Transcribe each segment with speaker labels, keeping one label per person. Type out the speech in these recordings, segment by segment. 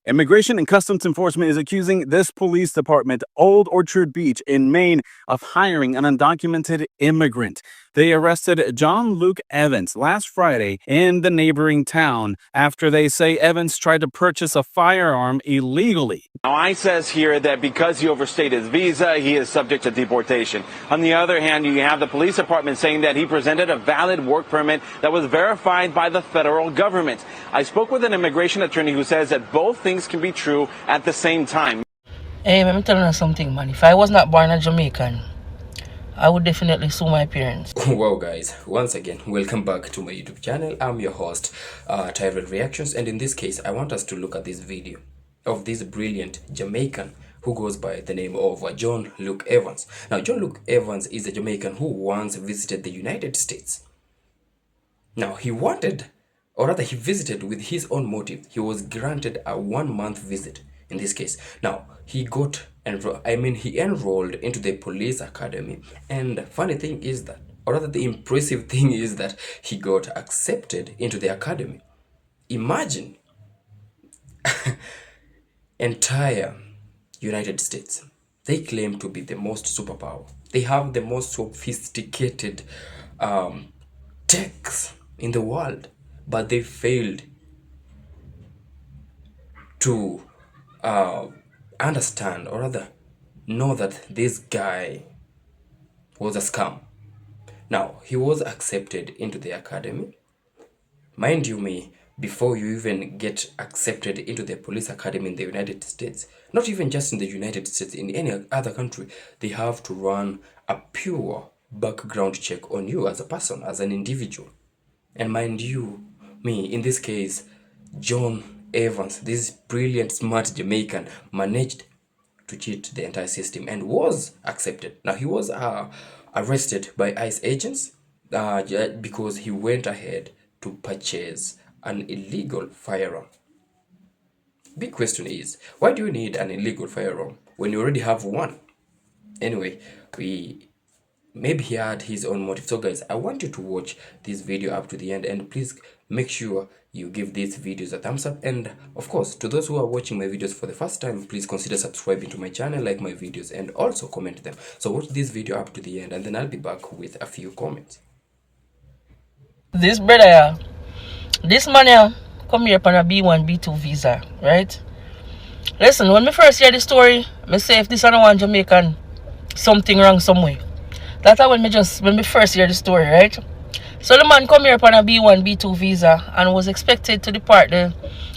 Speaker 1: Immigration and Customs Enforcement is accusing this police department, Old Orchard Beach in Maine, of hiring an undocumented immigrant. They arrested John Luke Evans last Friday in the neighboring town after they say Evans tried to purchase a firearm illegally.
Speaker 2: Now, ICE says here that because he overstayed his visa, he is subject to deportation. On the other hand, you have the police department saying that he presented a valid work permit that was verified by the federal government. I spoke with an immigration attorney who says that both things can be true at the same time.
Speaker 3: Hey, let me tell you something, man. If I was not born a Jamaican, I would definitely sue my parents.
Speaker 4: Wow, guys, once again, welcome back to my YouTube channel. I'm your host, Tyrell Reactions, and in this case, I want us to look at this video of this brilliant Jamaican who goes by the name of John Luke Evans. Now, John Luke Evans is a Jamaican who once visited the United States. Now, he visited with his own motive. He was granted a 1-month visit in this case. Now, he enrolled into the police academy, and the funny thing is that, or rather the impressive thing is that he got accepted into the academy. Imagine entire United States. They claim to be the most superpower. They have the most sophisticated techs in the world, but they failed to understand, or rather know, that this guy was a scam. Now, he was accepted into the academy. Mind you me, before you even get accepted into the police academy in the United States, not even just in the United States, in any other country, they have to run a pure background check on you as a person, as an individual. And mind you me, in this case, John Evans, this brilliant, smart Jamaican, managed to cheat the entire system and was accepted. Now, he was arrested by ICE agents because he went ahead to purchase an illegal firearm. Big question is, why do you need an illegal firearm when you already have one? Anyway, maybe he had his own motive. So guys, I want you to watch this video up to the end, and please make sure you give these videos a thumbs up. And of course, to those who are watching my videos for the first time, please consider subscribing to my channel, like my videos, and also comment them. So watch this video up to the end, and then I'll be back with a few comments.
Speaker 3: This brother, this man here, come here on a B1, B2 visa, right? Listen, when me first hear the story, me say if this is not one Jamaican, something wrong somewhere. That's when me first hear the story, right? So the man come here on a B1, B2 visa and was expected to depart the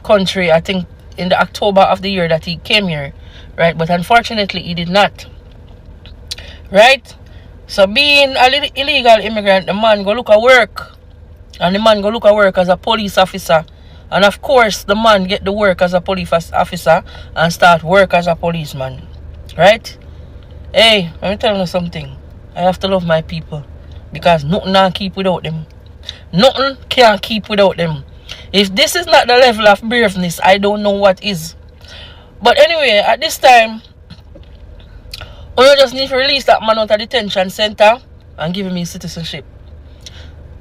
Speaker 3: country, I think, in the October of the year that he came here, right? But unfortunately, he did not, right? So being an illegal immigrant, the man go look at work. And the man go look at work as a police officer. And of course, the man get the work as a police officer and start work as a policeman. Right? Hey, let me tell you something. I have to love my people. Because nothing can keep without them. Nothing can keep without them. If this is not the level of braveness, I don't know what is. But anyway, at this time, we just need to release that man out of detention center and give him his citizenship.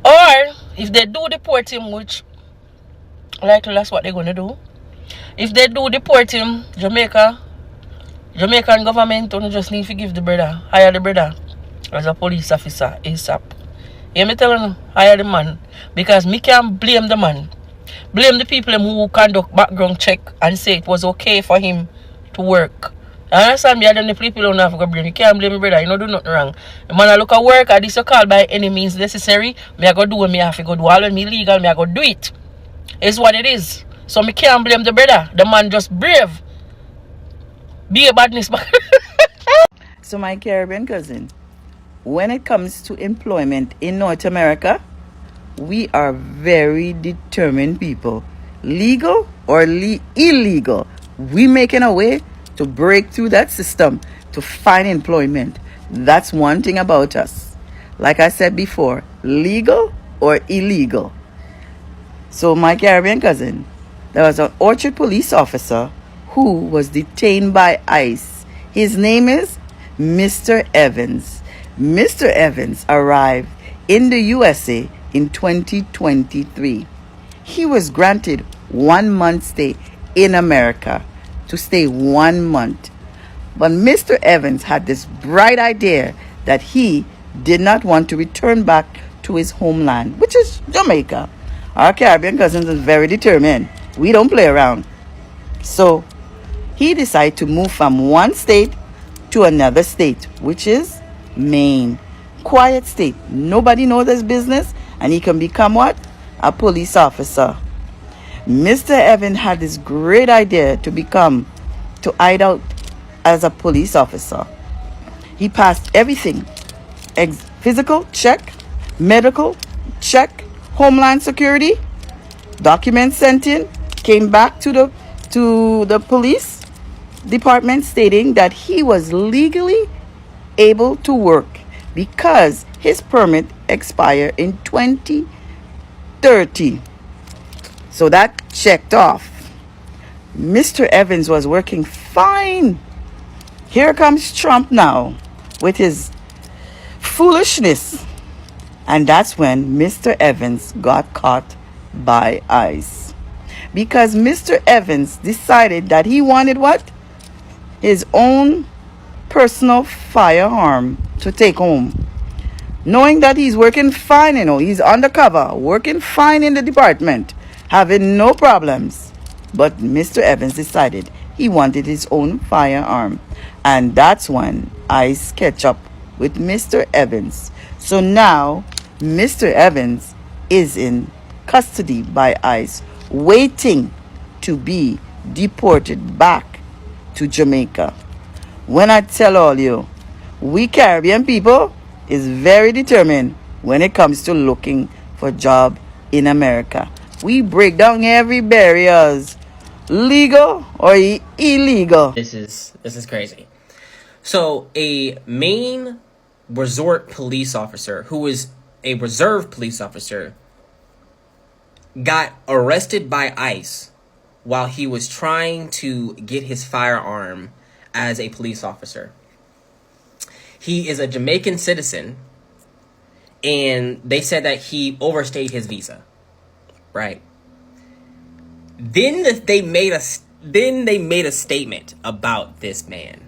Speaker 3: Or, if they do deport him, which likely that's what they're going to do. If they do deport him, Jamaican government only just need to give the brother, hire the brother as a police officer ASAP. You me telling you, hire the man. Because me can't blame the man. Blame the people who conduct background check and say it was okay for him to work. I understand me, I don't know if people don't have to blame. You can't blame me, brother. You don't do nothing wrong. The man I look at work, and this you call by any means necessary. Me I go do what me have to go do. All when me legal, me I go do it. It's what it is. So me can't blame the brother. The man just brave. Be a badness.
Speaker 5: So my Caribbean cousin, when it comes to employment in North America, we are very determined people. Legal or illegal, we making a way to break through that system to find employment. That's one thing about us. Like I said before, legal or illegal. So my Caribbean cousin, there was an Orchard police officer who was detained by ICE. His name is Mr. Evans. Mr. Evans arrived in the U.S.A. in 2023. He was granted 1 month stay in America to stay 1 month. But Mr. Evans had this bright idea that he did not want to return back to his homeland, which is Jamaica. Our Caribbean cousins is very determined. We don't play around. So he decided to move from one state to another state, which is Maine. Quiet state. Nobody knows his business, and he can become what? A police officer. Mr. Evans had this great idea to hide out as a police officer. He passed everything. Physical, check. Medical, check. Homeland Security, documents sent in, came back to the police department stating that he was legally able to work because his permit expired in 2030. So that checked off. Mr. Evans was working fine. Here comes Trump now with his foolishness. And that's when Mr. Evans got caught by ICE. Because Mr. Evans decided that he wanted what? His own personal firearm to take home. Knowing that he's working fine, he's undercover, working fine in the department, having no problems. But Mr. Evans decided he wanted his own firearm. And that's when ICE catch up with Mr. Evans. So now Mr. Evans is in custody by ICE, waiting to be deported back to Jamaica. When I tell all you, we Caribbean people is very determined when it comes to looking for job in America. We break down every barriers, legal or illegal.
Speaker 6: This is crazy. So a Maine resort police officer who was a reserve police officer got arrested by ICE while he was trying to get his firearm as a police officer. He is a Jamaican citizen, and they said that he overstayed his visa, right? Then they made a statement about this man.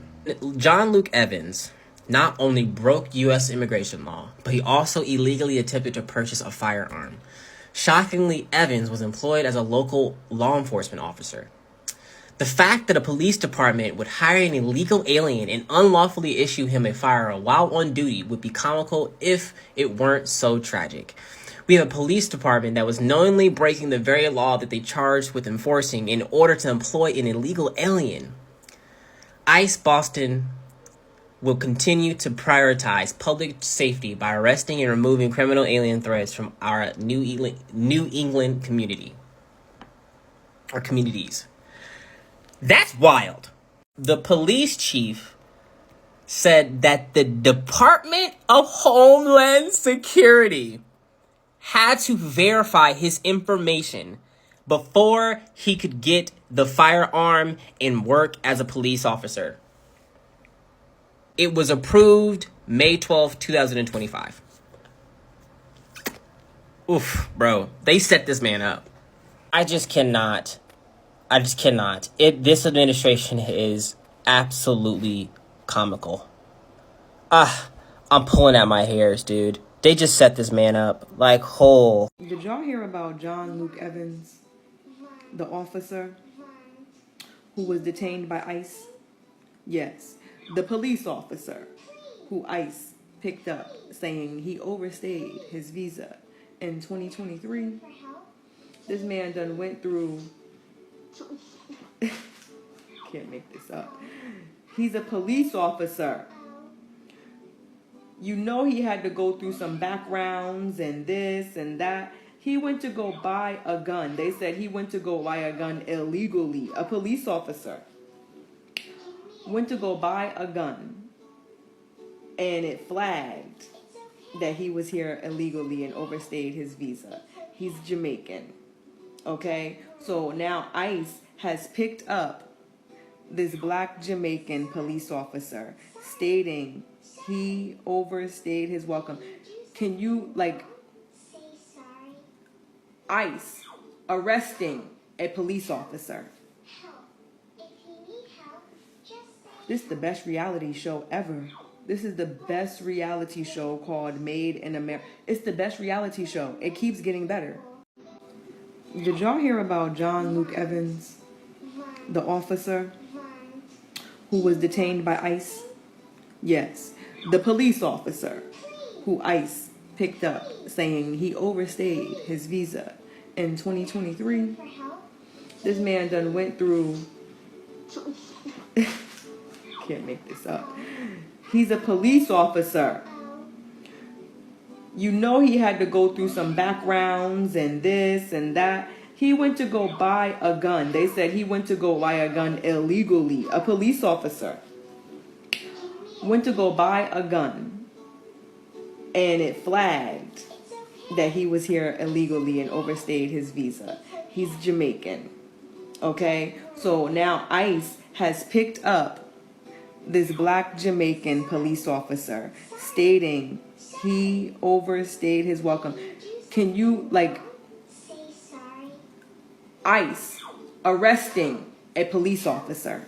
Speaker 6: John Luke Evans not only broke U.S. immigration law, but he also illegally attempted to purchase a firearm. Shockingly, Evans was employed as a local law enforcement officer. The fact that a police department would hire an illegal alien and unlawfully issue him a firearm while on duty would be comical if it weren't so tragic. We have a police department that was knowingly breaking the very law that they charged with enforcing in order to employ an illegal alien. ICE Boston will continue to prioritize public safety by arresting and removing criminal alien threats from our New England community or communities. That's wild. The police chief said that the Department of Homeland Security had to verify his information before he could get the firearm and work as a police officer. It was approved May 12, 2025. Oof, bro. They set this man up. I just cannot. This administration is absolutely comical. I'm pulling out my hairs, dude. They just set this man up like whole.
Speaker 7: Did y'all hear about John Luke Evans, the officer who was detained by ICE? Yes, the police officer who ICE picked up saying he overstayed his visa in 2023. This man done went through... Can't make this up. He's a police officer. You know he had to go through some backgrounds and this and that. He went to go buy a gun. They said he went to go buy a gun illegally. A police officer went to go buy a gun, and it flagged that he was here illegally and overstayed his visa. He's Jamaican. Okay? So now ICE has picked up this black Jamaican police officer stating he overstayed his welcome. Can you, ICE arresting a police officer This is the best reality show ever. This is the best reality show called Made in America. It's the best reality show. It keeps getting better. Did y'all hear about John Luke Evans, the officer who was detained by ICE? Yes, the police officer who ICE picked up saying he overstayed his visa in 2023. This man done went through, can't make this up. He's a police officer. You know he had to go through some backgrounds and this and that. He went to go buy a gun. They said he went to go buy a gun illegally. A police officer went to go buy a gun, and it flagged that he was here illegally and overstayed his visa. He's Jamaican. Okay? So now ICE has picked up this black Jamaican police officer stating he overstayed his welcome. Can you, like, ICE arresting a police officer?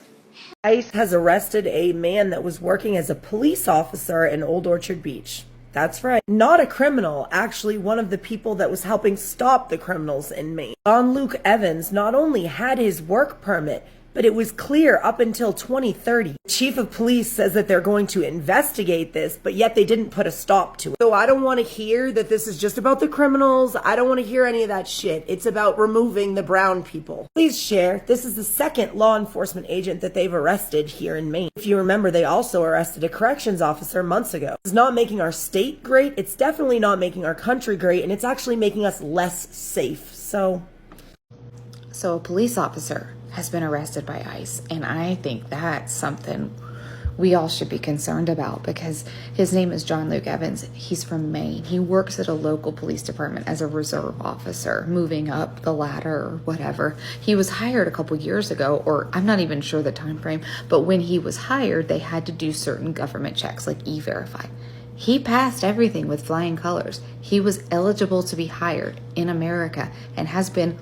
Speaker 8: ICE has arrested a man that was working as a police officer in Old Orchard Beach. That's right. Not a criminal, actually one of the people that was helping stop the criminals in Maine. John Luke Evans not only had his work permit, but it was clear up until 2030. The chief of police says that they're going to investigate this, but yet they didn't put a stop to it. So I don't want to hear that this is just about the criminals. I don't want to hear any of that shit. It's about removing the brown people. Please share. This is the second law enforcement agent that they've arrested here in Maine. If you remember, they also arrested a corrections officer months ago. It's not making our state great. It's definitely not making our country great, and it's actually making us less safe. So
Speaker 9: a police officer has been arrested by ICE, and I think that's something we all should be concerned about, because his name is John Luke Evans. He's from Maine. He works at a local police department as a reserve officer, moving up the ladder or whatever. He was hired a couple years ago, or I'm not even sure the time frame, but when he was hired, they had to do certain government checks like E-Verify. He passed everything with flying colors. He was eligible to be hired in America and has been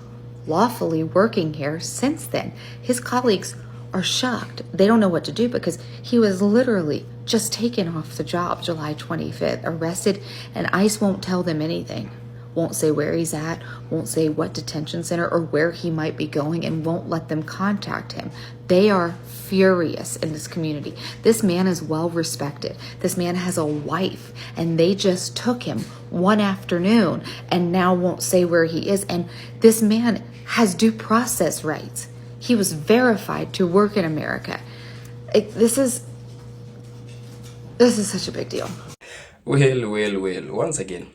Speaker 9: lawfully working here since then. His colleagues are shocked. They don't know what to do because he was literally just taken off the job July 25th, arrested, and ICE won't tell them anything. Won't say where he's at, won't say what detention center or where he might be going, and won't let them contact him. They are furious in this community. This man is well respected. This man has a wife, and they just took him one afternoon and now won't say where he is. And this man has due process rights. He was verified to work in America. This is such a big deal.
Speaker 4: Well, once again,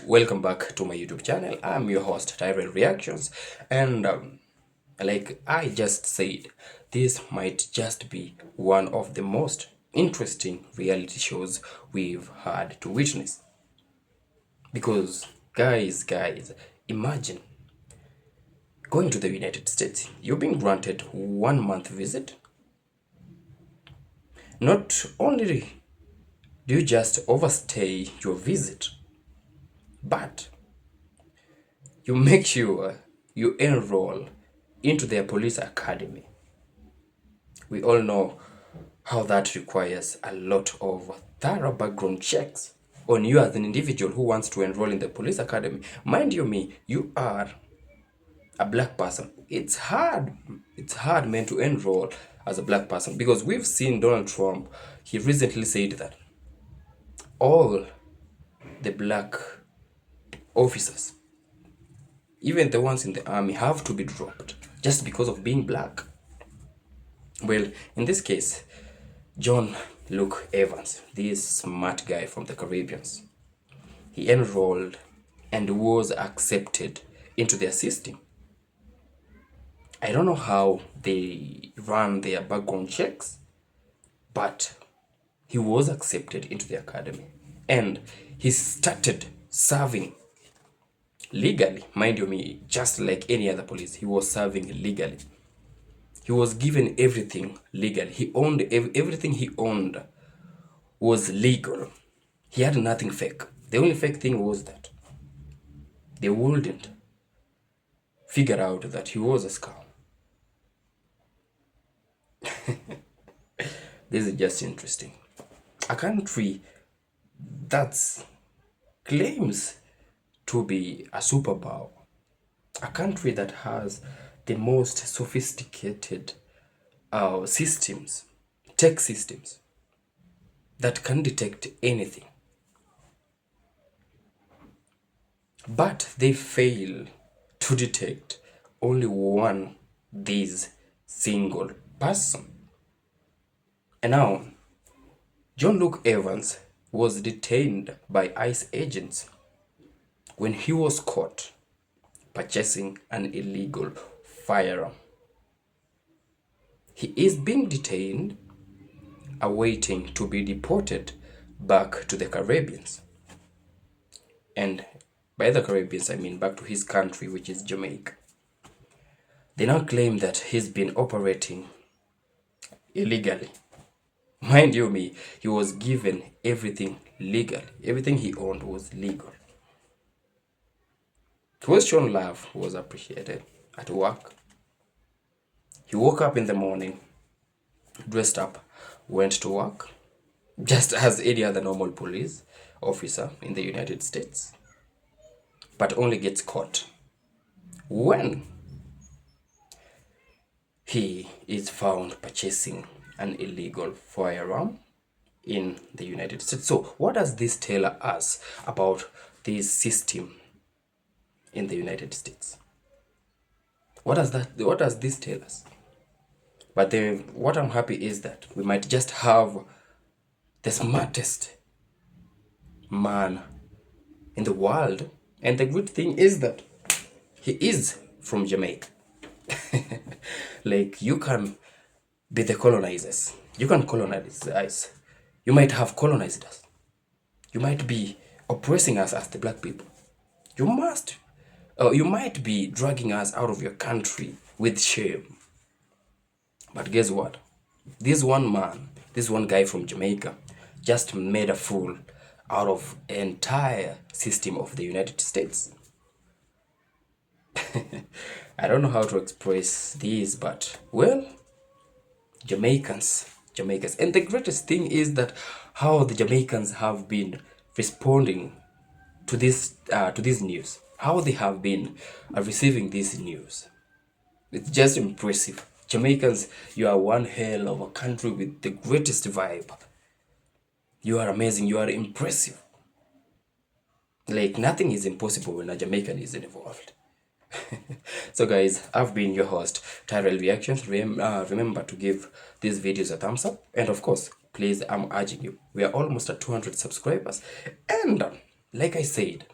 Speaker 4: welcome back to my YouTube channel. I'm your host, Tyrell Reactions, and like I just said, this might just be one of the most interesting reality shows we've had to witness. Because guys, imagine going to the United States. You're being granted 1 month visit. Not only do you just overstay your visit, but you make sure you enroll into their police academy. We all know how that requires a lot of thorough background checks on you as an individual who wants to enroll in the police academy. Mind you are a black person. It's hard, man, to enroll as a black person, because we've seen Donald Trump. He recently said that all the black officers, even the ones in the army, have to be dropped just because of being black. Well, in this case, John Luke Evans, this smart guy from the Caribbean, he enrolled and was accepted into their system. I don't know how they run their background checks, but he was accepted into the academy and he started serving legally. Mind you, just like any other police, he was serving legally. He was given everything legally. He owned everything he owned was legal. He had nothing fake. The only fake thing was that they wouldn't figure out that he was a scam. This is just interesting. A country that claims to be a superpower, a country that has the most sophisticated systems, tech systems that can detect anything, but they fail to detect only one this single person. And now, John Luke Evans was detained by ICE agents when he was caught purchasing an illegal firearm. He is being detained, awaiting to be deported back to the Caribbean. And by the Caribbean, I mean back to his country, which is Jamaica. They now claim that he's been operating illegally. Mind you me, he was given everything legal. Everything he owned was legal. His shown love was appreciated at work. He woke up in the morning, dressed up, went to work, just as any other normal police officer in the United States, but only gets caught when he is found purchasing an illegal firearm in the United States. So what does this tell us about this system in the United States? What does this tell us? But what I'm happy is that we might just have the smartest man in the world, and the good thing is that he is from Jamaica. Like, you can be the colonizers. You can colonize us. You might have colonized us. You might be oppressing us as the black people. You might be dragging us out of your country with shame. But guess what? This one man, this one guy from Jamaica, just made a fool out of the entire system of the United States. I don't know how to express this, but well, Jamaicans. And the greatest thing is that how the Jamaicans have been responding to this news, how they have been receiving this news. It's just impressive. Jamaicans, you are one hell of a country with the greatest vibe. You are amazing. You are impressive. Like, nothing is impossible when a Jamaican is involved. So guys, I've been your host, Tyrell Reactions. Remember to give these videos a thumbs up, and of course, please, I'm urging you, we are almost at 200 subscribers, and like I said,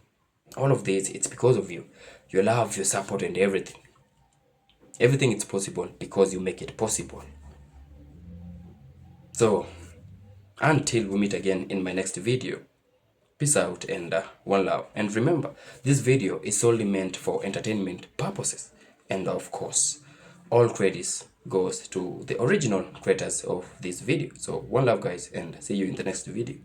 Speaker 4: all of this, it's because of you, your love, your support, and everything is possible because you make it possible. So until we meet again in my next video, peace out and one love. And remember, this video is solely meant for entertainment purposes. And of course, all credits goes to the original creators of this video. So one love guys, and see you in the next video.